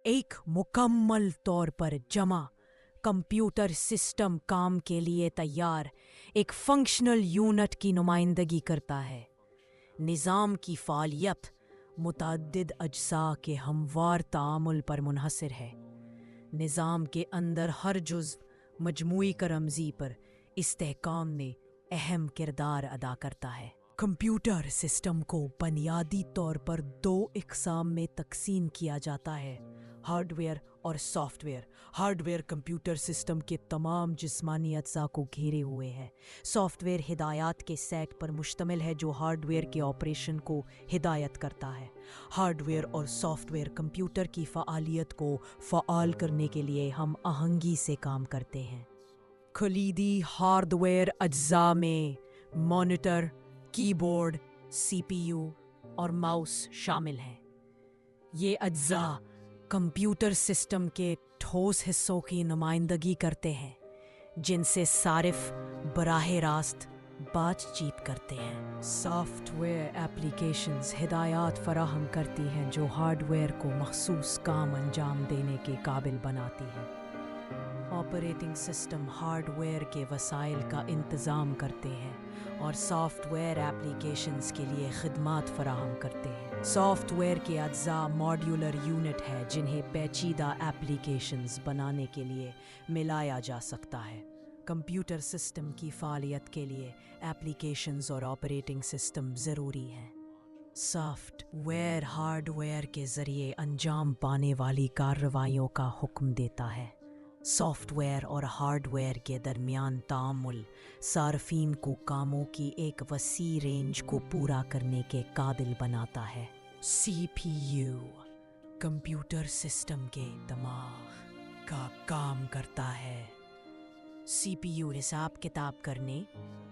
ایک مکمل طور پر جمع کمپیوٹر سسٹم کام کے لیے تیار ایک فنکشنل یونٹ کی نمائندگی کرتا ہے۔ نظام کی فعالیت متعدد اجزاء کے ہموار تعامل پر منحصر ہے۔ نظام کے اندر ہر جزو مجموعی کارآمدی پر استحکام میں اہم کردار ادا کرتا ہے۔ کمپیوٹر سسٹم کو بنیادی طور پر دو اقسام میں تقسیم کیا جاتا ہے: ہارڈ ویئر اور soft where. Hard where computer system کے تمام جسمانی اجزاء کو گھیرے ہوئے ہے۔ سافٹ ویئر ہدایات کے سیٹ پر مشتمل ہے جو ہارڈ ویئر کے آپریشن کو ہدایت کرتا ہے۔ ہارڈ ویئر اور سافٹ ویئر کمپیوٹر کی فعالیت کو فعال کرنے کے لیے ہم آہنگی سے کام کرتے ہیں۔ کلیدی ہارڈ ویئر اجزاء میں مانیٹر، کی بورڈ، سی پی یو اور ماؤس شامل ہیں۔ یہ اجزاء کمپیوٹر سسٹم کے ٹھوس حصوں کی نمائندگی کرتے ہیں جن سے صارف براہ راست بات چیت کرتے ہیں۔ سافٹ ویئر ایپلیکیشنز ہدایات فراہم کرتی ہیں جو ہارڈ ویئر کو مخصوص کام انجام دینے کے قابل بناتی ہیں۔ آپریٹنگ سسٹم ہارڈ ویئر کے وسائل کا انتظام کرتے ہیں اور سافٹ ویئر ایپلیکیشنز کے لیے خدمات فراہم کرتے ہیں۔ سافٹ ویئر کے اجزاء ماڈیولر یونٹ ہے جنہیں پیچیدہ ایپلیکیشنز بنانے کے لیے ملایا جا سکتا ہے۔ کمپیوٹر سسٹم کی فعالیت کے لیے ایپلیکیشنز اور آپریٹنگ سسٹم ضروری ہیں۔ سافٹ ویئر ہارڈ ویئر کے ذریعے انجام پانے والی کارروائیوں کا حکم دیتا ہے۔ سافٹ ویئر اور ہارڈ ویئر کے درمیان تعامل صارفین کو کاموں کی ایک وسیع رینج کو پورا کرنے کے قابل بناتا ہے۔ سی پی یو کمپیوٹر سسٹم کے دماغ کا کام کرتا ہے۔ سی پی یو حساب کتاب کرنے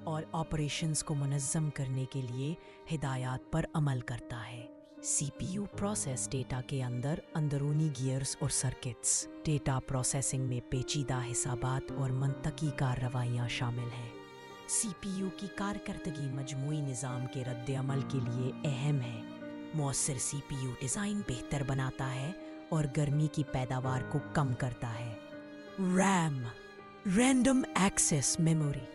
اور آپریشنز کو منظم کرنے کے لیے ہدایات پر عمل کرتا ہے۔ سی پی یو پروسیس ڈیٹا کے اندر اندرونی گیئرز اور سرکٹس۔ ڈیٹا پروسیسنگ میں پیچیدہ حسابات اور منطقی کارروائیاں شامل ہیں۔ سی پی یو کی کارکردگی مجموعی نظام کے رد عمل کے لیے اہم ہے۔ مؤثر سی پی یو ڈیزائن بہتر بناتا ہے اور گرمی کی پیداوار کو کم کرتا ہے۔ ریم رینڈم ایکسیس میموری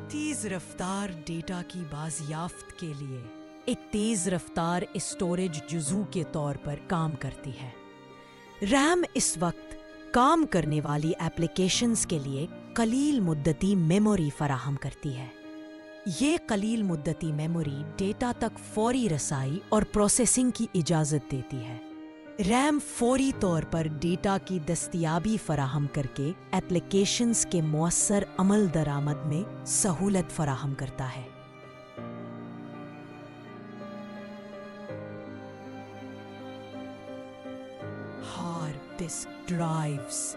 تیز رفتار ڈیٹا کی بازیافت کے لیے ایک تیز رفتار اسٹوریج جزو کے طور پر کام کرتی ہے۔ ریم اس وقت کام کرنے والی ایپلیکیشنز کے لیے قلیل مدتی میموری فراہم کرتی ہے۔ یہ قلیل مدتی میموری ڈیٹا تک فوری رسائی اور پروسیسنگ کی اجازت دیتی ہے۔ ریم فوری طور پر ڈیٹا کی دستیابی فراہم کر کے ایپلیکیشنز کے مؤثر عمل درآمد میں سہولت فراہم کرتا ہے۔ ہارڈ ڈسک ڈرائیوز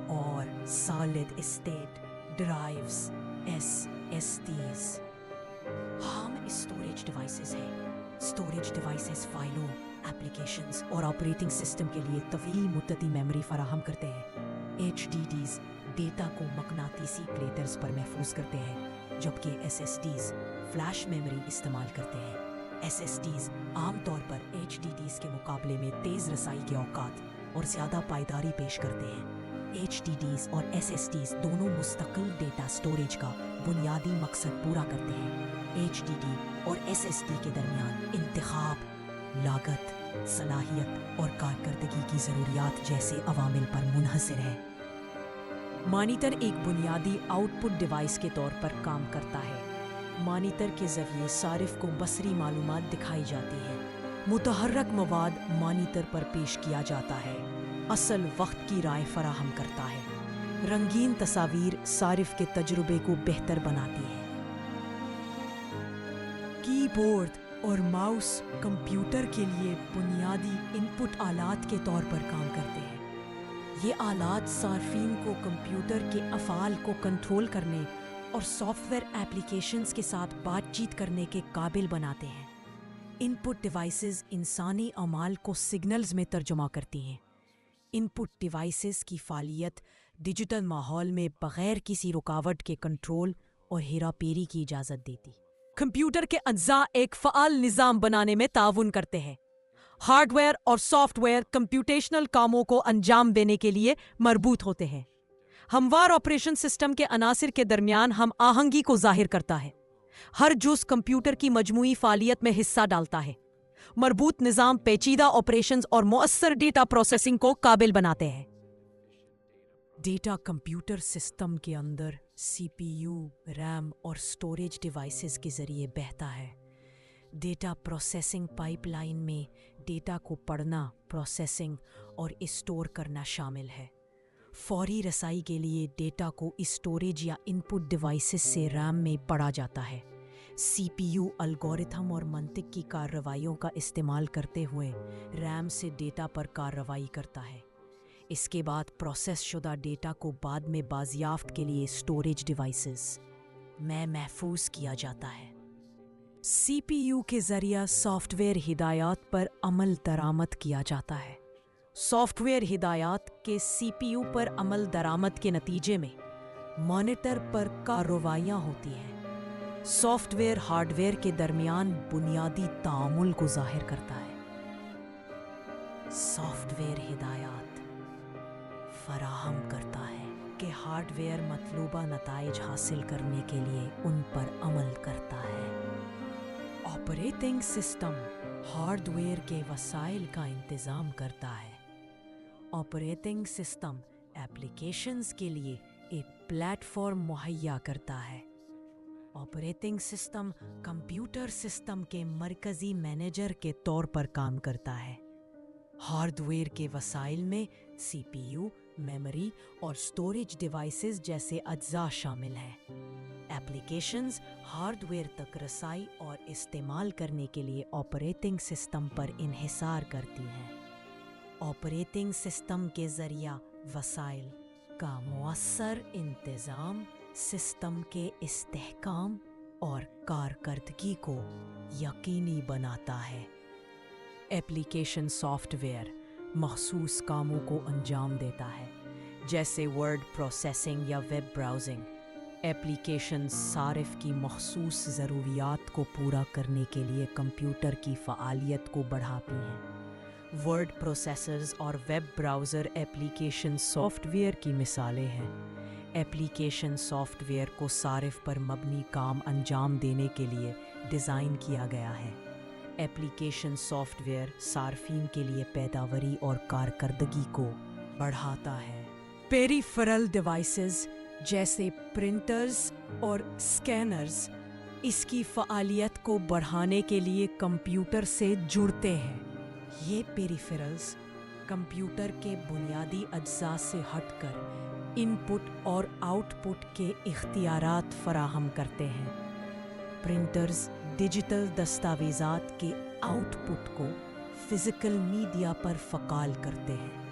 اور solid state drives S Ds عام اسٹوریج ڈیوائسز ہیں۔ اسٹوریج ڈیوائسز فائلوں، ایپلیکیشنز اور آپریٹنگ سسٹم کے لیے طویل مدتی میموری فراہم کرتے ہیں۔ ایچ ڈی ڈیز ڈیٹا کو مقناطیسی پلیٹرز پر محفوظ کرتے ہیں جبکہ S S Ds flash memory استعمال کرتے ہیں۔ ایس ایس ڈیز عام طور پر ایچ ڈی ڈیز کے مقابلے میں تیز رسائی کے اوقات اور زیادہ پائیداری پیش کرتے ہیں۔ ایچ ڈی ڈیز اور ایس ایس ڈیز دونوں مستقل ڈیٹا سٹوریج کا بنیادی مقصد پورا کرتے ہیں۔ ایچ ڈی ڈی اور ایس ایس ڈی کے درمیان انتخاب لاگت، صلاحیت اور کارکردگی کی ضروریات جیسے عوامل پر منحصر ہے۔ مانیٹر ایک بنیادی آؤٹ پٹ ڈیوائس کے طور پر کام کرتا ہے۔ مانیٹر کے ذریعے صارف کو بصری معلومات دکھائی جاتی ہے۔ متحرک مواد مانیٹر پر پیش کیا جاتا ہے۔ اصل وقت کی رائے فراہم کرتا ہے۔ رنگین تصاویر صارف کے تجربے کو بہتر بناتی ہیں۔ کی بورڈ اور ماؤس کمپیوٹر کے لیے بنیادی ان پٹ آلات کے طور پر کام کرتے ہیں۔ یہ آلات صارفین کو کمپیوٹر کے افعال کو کنٹرول کرنے اور سافٹ ویئر ایپلیکیشنز کے ساتھ بات چیت کرنے کے قابل بناتے ہیں۔ ان پٹ ڈیوائسز انسانی اعمال کو سگنلز میں ترجمہ کرتی ہیں۔ ان پٹ ڈیوائسز کی فعالیت ڈیجیٹل ماحول میں بغیر کسی رکاوٹ کے کنٹرول اور ہیرا پھیری کی اجازت دیتی۔ کمپیوٹر کے اجزاء ایک فعال نظام بنانے میں تعاون کرتے ہیں۔ ہارڈ ویئر اور سافٹ ویئر کمپیوٹیشنل کاموں کو انجام دینے کے لیے مربوط ہوتے ہیں۔ ہموار آپریشن سسٹم کے عناصر کے درمیان ہم آہنگی کو ظاہر کرتا ہے۔ ہر جز کمپیوٹر کی مجموعی فعالیت میں حصہ ڈالتا ہے۔ مربوط نظام پیچیدہ آپریشنز اور مؤثر ڈیٹا پروسیسنگ کو قابل بناتے ہیں۔ ڈیٹا کمپیوٹر سسٹم کے اندر سی پی یو، ریم اور سٹوریج ڈیوائسز کے ذریعے بہتا ہے۔ ڈیٹا پروسیسنگ پائپ لائن میں ڈیٹا کو پڑھنا، پروسیسنگ اور اسٹور کرنا شامل ہے۔ فوری رسائی کے لیے ڈیٹا کو اسٹوریج یا ان پٹ ڈیوائسز سے ریم میں پڑھا جاتا ہے۔ سی پی یو الگورتھم اور منطق کی کارروائیوں کا استعمال کرتے ہوئے ریم سے ڈیٹا پر کارروائی کرتا ہے۔ اس کے بعد پروسیس شدہ ڈیٹا کو بعد میں بازیافت کے لیے اسٹوریج ڈیوائسز میں محفوظ کیا جاتا ہے۔ سی پی یو کے ذریعہ سافٹ ویئر ہدایات پر عمل درآمد کیا جاتا ہے۔ سافٹ ویئر ہدایات کے سی پی یو پر عمل درآمد کے نتیجے میں مانیٹر پر کارروائیاں ہوتی ہیں۔ سافٹ ویئر ہارڈ ویئر کے درمیان بنیادی تعامل کو ظاہر کرتا ہے۔ سافٹ ویئر ہدایات فراہم کرتا ہے کہ ہارڈ ویئر مطلوبہ نتائج حاصل کرنے کے لیے ان پر عمل کرتا ہے۔ آپریٹنگ سسٹم ہارڈ ویئر کے وسائل کا انتظام کرتا ہے۔ آپریٹنگ سسٹم ایپلیکیشنز کے لیے ایک پلیٹ فارم مہیا کرتا ہے۔ آپریٹنگ سسٹم کمپیوٹر سسٹم کے مرکزی مینیجر کے طور پر کام کرتا ہے۔ ہارڈ ویئر کے وسائل میں سی پی یو، میموری اور سٹوریج ڈیوائسز جیسے اجزاء شامل ہیں۔ ایپلیکیشنز ہارڈ ویئر تک رسائی اور استعمال کرنے کے لیے آپریٹنگ سسٹم پر انحصار کرتی ہیں۔ آپریٹنگ سسٹم کے ذریعہ وسائل کا مؤثر انتظام سسٹم کے استحکام اور کارکردگی کو یقینی بناتا ہے۔ ایپلیکیشن سافٹ ویئر مخصوص کاموں کو انجام دیتا ہے، جیسے ورڈ پروسیسنگ یا ویب براؤزنگ۔ ایپلیکیشن صارف کی مخصوص ضروریات کو پورا کرنے کے لیے کمپیوٹر کی فعالیت کو بڑھاتی ہیں۔ ورڈ پروسیسرز اور web browser application soft where کی مثالیں ہیں۔ ایپلیکیشن سافٹ ویئر کو صارف پر مبنی کام انجام دینے کے لیے ڈیزائن کیا گیا ہے۔ ایپلیکیشن سافٹ ویئر صارفین کے لیے پیداواری اور کارکردگی کو بڑھاتا ہے۔ پیریفرل ڈیوائسز جیسے پرنٹرز اور اسکینرز اس کی فعالیت کو بڑھانے کے لیے کمپیوٹر سے جڑتے ہیں۔ یہ پیریفرلز کمپیوٹر کے بنیادی اجزاء سے ہٹ کر ان پٹ اور آؤٹ پٹ کے اختیارات فراہم کرتے ہیں۔ پرنٹرز ڈیجیٹل دستاویزات کے آؤٹ پٹ کو فزیکل میڈیا پر فعال کرتے ہیں۔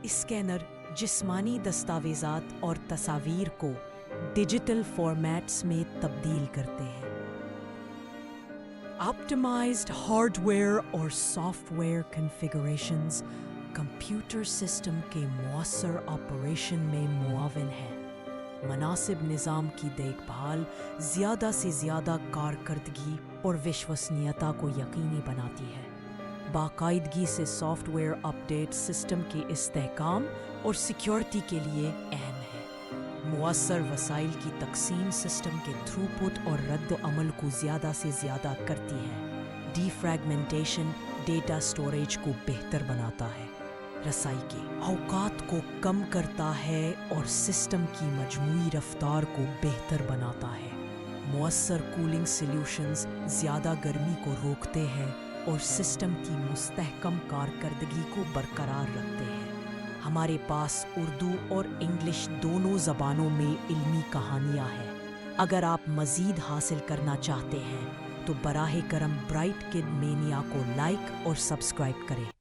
اسکینر جسمانی دستاویزات اور تصاویر کو ڈیجیٹل فارمیٹس میں تبدیل کرتے ہیں۔ آپٹیمائزڈ ہارڈ ویئر اور soft where configurations computer system کے مؤثر آپریشن میں معاون ہیں۔ مناسب نظام کی دیکھ بھال زیادہ سے زیادہ کارکردگی اور وشوسنییتا کو یقینی بناتی ہے۔ باقاعدگی سے software update system کے استحکام اور سیکیورٹی کے لیے اہم ہے۔ مؤثر وسائل کی تقسیم سسٹم کے تھرو پٹ اور رد و عمل کو زیادہ سے زیادہ کرتی ہے۔ ڈی فریگمنٹیشن ڈیٹا سٹوریج کو بہتر بناتا ہے، رسائی کے اوقات کو کم کرتا ہے اور سسٹم کی مجموعی رفتار کو بہتر بناتا ہے۔ مؤثر کولنگ سلیوشنز زیادہ گرمی کو روکتے ہیں اور سسٹم کی مستحکم کارکردگی کو برقرار رکھتے ہیں۔ ہمارے پاس اردو اور انگلش دونوں زبانوں میں علمی کہانیاں ہیں۔ اگر آپ مزید حاصل کرنا چاہتے ہیں تو براہ کرم برائٹ کڈ مینیا کو لائک اور سبسکرائب کریں۔